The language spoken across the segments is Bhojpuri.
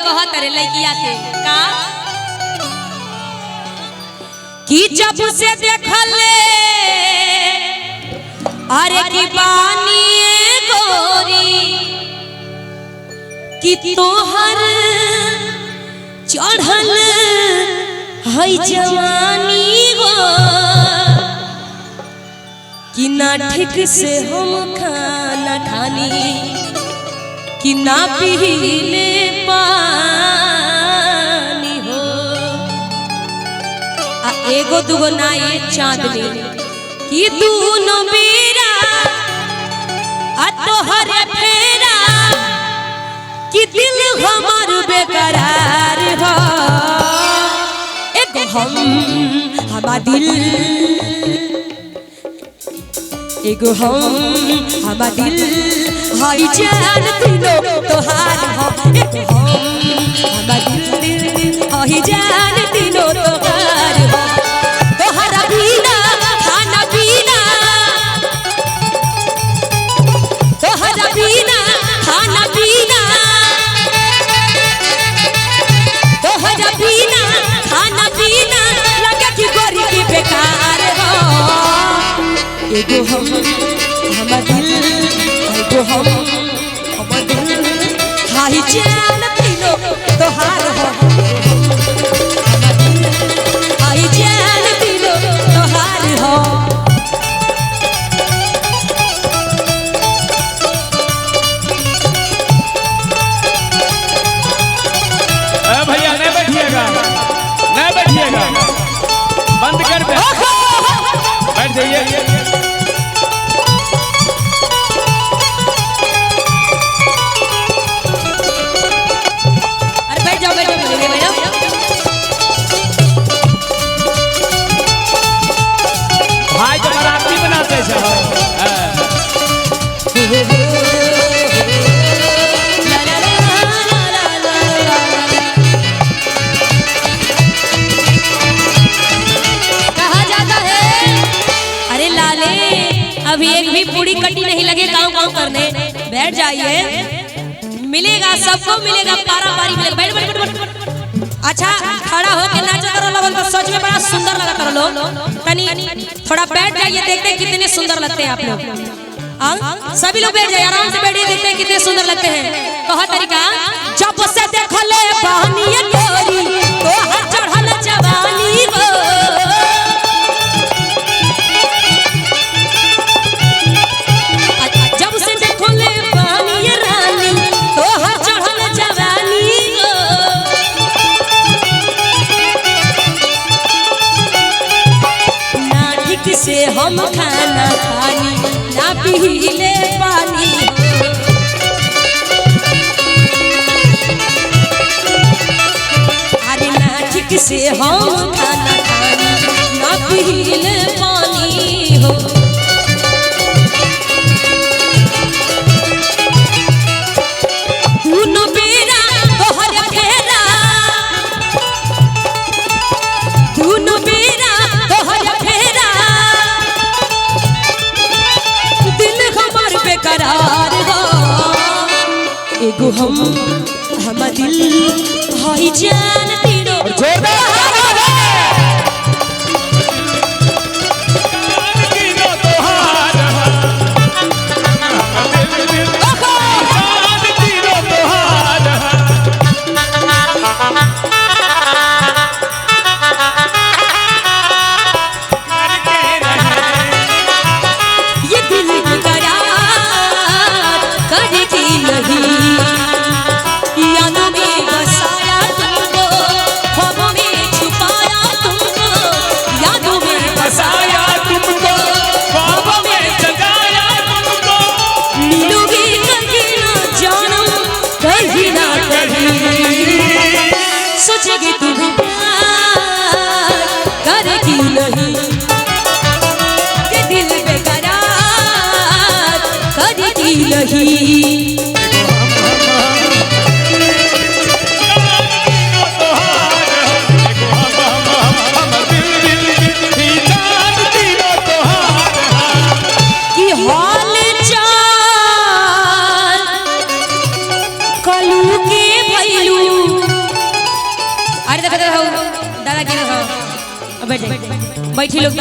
कहत रे लइकिया के का कि जब से देखले अरे की बानी गोरी कि तोहर चढ़ल है जवानी गो कि ना ठीक से हम खाना खानी कि ना पीले पानी हो आ एगो दुगो ना ये चांदनी कि दोनों बेरा आ तोहर फेरा कि दिल हमार बेकरार हो एगो हमार दिल एगो हमार दिल हाई जान तीनों तोहार हो एगो हमार दिल हाई जान तीनों तोहार हो तोहरा बिना खाना पीना तोहरा बिना खाना पीना तोहरा बिना खाना पीना लगे कि गोरी की बेकार हो एगो हमार दिल एगो हमार दिल हाई जान तीनों तोहार हो हाई जान तीनों तोहार हो भैया नहीं बैठिएगा नहीं बैठिएगा बंद कर दे बैठ जाइए अरे बैठ जाओ बैठ जाओ भाई तो बराती बनाते हैं अभी एक भी पूरी कटी नहीं लगे काम काम करने बैठ जाइए मिलेगा सबको मिलेगा पारा पारी मिलेगा बैठ बैठ बैठ अच्छा खड़ा होके नाचो करो लोगों तो सच में बड़ा सुंदर लगा करो लोग तनी थोड़ा बैठ जाइए देखते हैं कितने सुंदर लगते हैं आप लोग सभी लोग बैठ जाइए आराम से बैठिए देखते हैं कितने सुंदर लगते हैं कहा तरीका जब से देखले बहनी गोरी तो हाथ चढ़ल जवानी गो से हम खाना खानी ना पीले पानी अरे ना ठीक से हम खाना खानी ना पीले पानी हो दोनों बेरा तोहर फेरा दोनों बेरा तोहर फेरा करार हो एगो हमार दिल हाई जान तीनों यादों में बसाया तुमको ख्वाबों में छुपाया तुमको यादों में बसाया तुमको ख्वाबों में जगाया तुमको मिलोगी कहीं ना जानम कहीं ना कहीं सोचेगी तुम प्यार करेगी नहीं ये दिल बेकरार करेगी नहीं कलू के भैलू बैठ बैठी लोग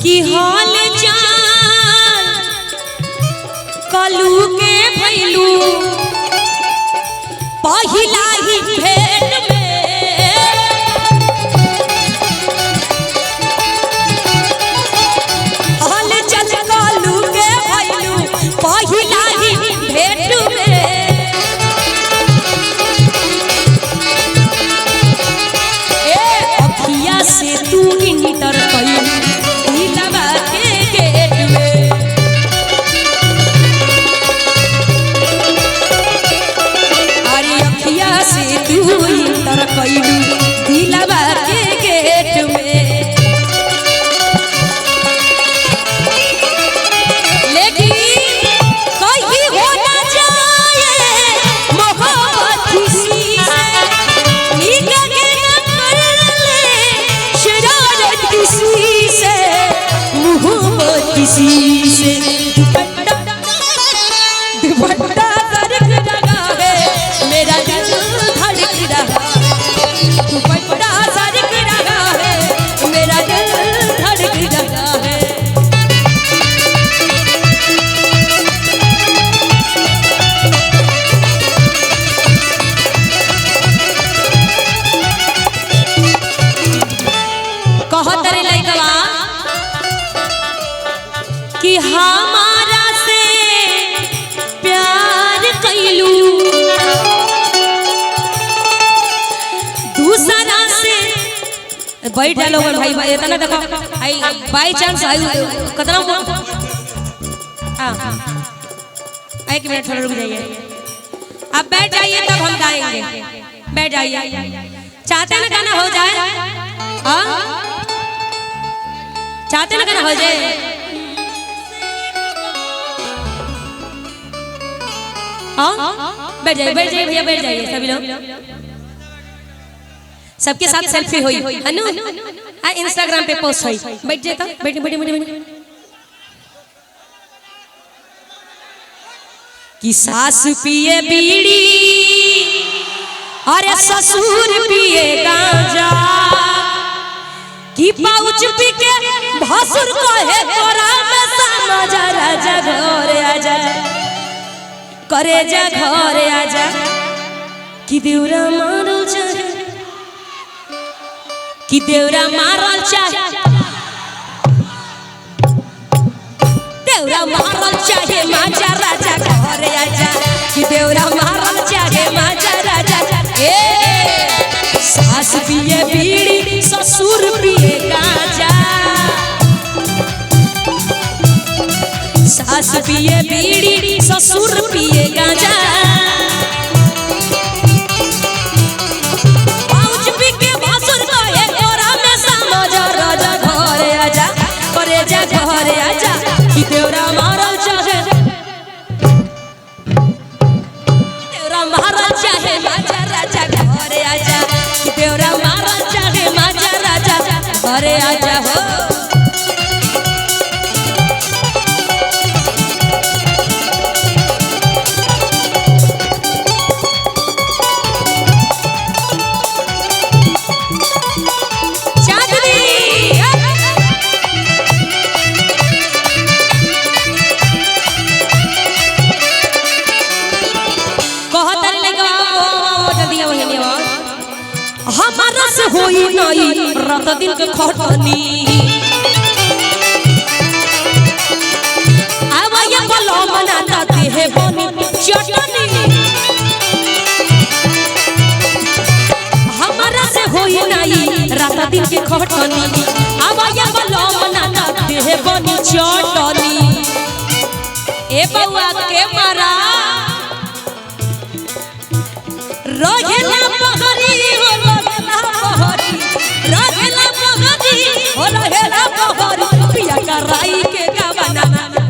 कि हाल चाल कलू के भैलू पहिला ही भेंट में हाल चाल कलू के भैलू पहिला ही भेंट में अखिया से तू इंटर कई लगा के गेट में अरे अखिया से तू इंटर कई लगा के गेट में लेकिन कहीं हो ना जाए मोहब्बत किसी से किसी से दुपट्टा धड़क रहा है मेरा दिल धड़क रहा है दुपट्टा धड़क रहा है मेरा दिल धड़क रहा है कहत रे लइकवा कि हमारा से प्यार कैलू दूसरा से बैठ जा लोगन भाई भाई इतना देखो आई बाय चांस आई कितना एक मिनट थोड़ा रुक जाइए अब बैठ जाइए तब हम गाएंगे बैठ जाइए चाहते ना गाना हो जाए हाँ चाहते ना गाना हो जाए हाँ बैठ जाइए भैया बैठ जाइए सभी लोग सबके साथ सेल्फी हुई है ना इंस्टाग्राम पे पोस्ट हुई बैठ जाए तो बैठे बैठे बैठे कि सास पिए बीड़ी अरे ससुर पिए गांजा कि पाउच पी के भसुर कहे तोरा में समझ राजा घर आजा करे जा घर आजा कि देवरा मारल चाहे कि देवरा मारल चाहे देवरा मारल चाहे माजा राजा घर आजा कि देवरा मारल चाहे माजा राजा ए सास पिए बीड़ी ससुर पिए गांजा सास पिए बीड़ी ससुर पिए गांजा पाउच पी के भसुर कहे तोरा में समझ राजा घर आजा करे जा घर आजा कि देवरा मारल चाहे देवरा मारल चाहे माजा राजा घर आजा कि देवरा मारल चाहे माजा राजा घर आजा हो हमारा से होई नहीं रात दिन के खटनी आवाया बलो बनाता देह बनी चटनी हमारा से होई नहीं रात दिन के खटनी आवाया बलो बनाता देह बनी चटनी ए बउआ के मारा रहेला पगरी हो रहेला पगरी हो रहेला पगरी पिया का राई के गवना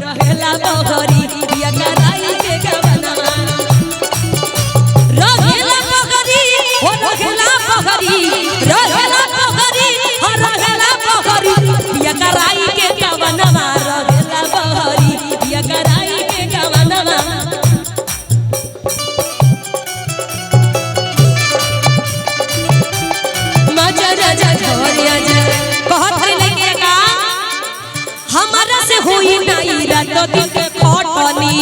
रहेला पगरी पिया का राई के गवना रहेला पगरी हो रहेला पगरी रहेला पगरी हो रहेला पगरी पिया का राई के गवना रहेला पगरी पिया का राई के गवना दिन के खटनी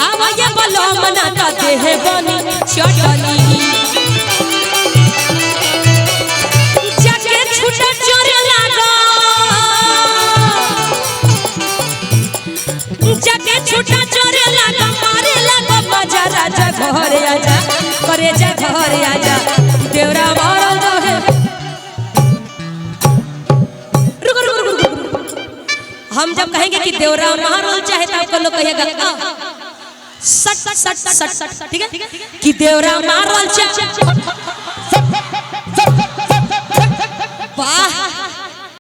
आवा ये बोलो मना का देह बनी चटनी जाके छुटा चोर लागा जाके छुटा चोर लागा मारे लागा मजा राजा घरे आजा करे जा घरे आजा देवरा मारल रहे रुक रुक रुक हम जब कहेंगे कि देवरा मारल चाहे तो आपको लोग कहिएगा सट सट सट सट ठीक है कि देवरा मारल चाहे वाह